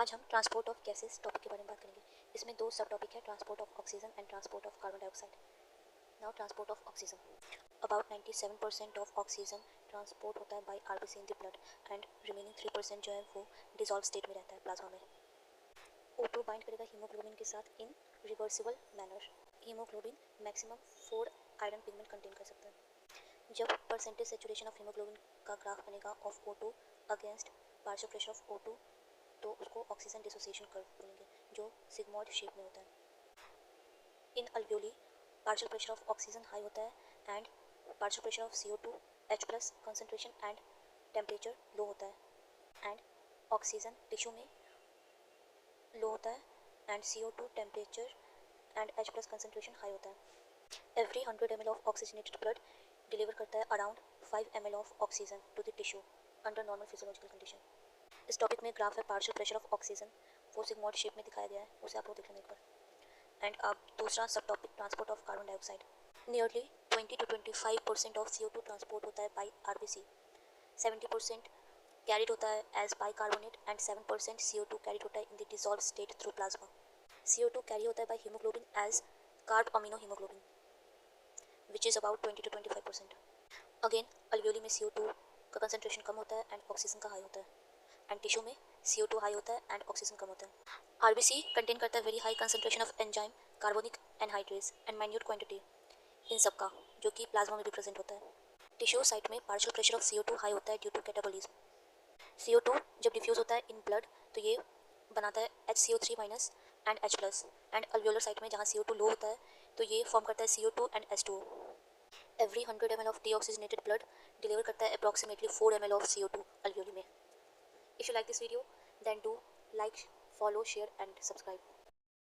आज हम transport of gases topic के बारे में बात करेंगे। इसमें दो सब टॉपिक है, transport of oxygen and transport of carbon dioxide. Now transport of oxygen, about 97% of oxygen transport होता है by RBC in the blood and remaining 3% जो है वो डिसॉल्व स्टेट में रहता है प्लाज्मा में। O2 बाइंड करेगा हीमोग्लोबिन के साथ इन reversible manner. Haemoglobin maximum 4 iron pigment contain कर सकता है। जब परसेंटेज सेचुरेशन ऑफ हीमोग्लोबिन का ग्राफ बनेगा of O2 against partial pressure of O2 तो उसको ऑक्सीजन डिसोसिएशन कर्व बोलेंगे, जो सिग्मॉइड शेप में होता है। इन alveoli partial pressure of oxygen high होता है and partial pressure of CO2 H plus concentration and temperature low होता है एंड ऑक्सीजन टिश्यू में लो होता है and CO2 temperature and H plus concentration high होता है। Every 100 ml of oxygenated blood deliver करता है around 5 ml of oxygen to the tissue under normal physiological condition. इस टॉपिक में ग्राफ है पार्शियल प्रेशर ऑफ ऑक्सीजन, वो sigmoid shape में दिखाया गया है, उसे आप लोग देख लेना एक बार। एंड अब दूसरा सब topic transport of carbon dioxide. Nearly 20 to 25% of CO2 transport होता है बाई आरबीसी, 70% कैरिड होता है as bicarbonate and 7% CO2 carried होता है in the dissolve state through plasma. CO2 carry होता है by haemoglobin as carbamino haemoglobin which is about 20 to 25%। Again alveoli में CO2 का कंसनट्रेशन कम होता है एंड ऑक्सीजन का हाई होता है एंड टिश्यू में CO2 हाई होता है एंड ऑक्सीजन कम होता है। आरबीसी कंटेन करता है very high concentration of enzyme, carbonic anhydrase and minute quantity in सब का, जो कि प्लाज्मा में भी प्रेजेंट होता है। टिश्यू साइट में partial pressure of CO2 high होता है ड्यू टू कैटाबोलिज्म। CO2 जब डिफ्यूज होता है इन ब्लड तो ये बनाता है HCO3 minus and H plus and alveolar site में जहाँ CO2 लो होता है तो ये फॉर्म करता है CO2 and H2O। Every 100 ml of deoxygenated blood deliver करता है approximately 4 ml of CO2 alveoli में। If you like this video, then do like, follow, share and subscribe.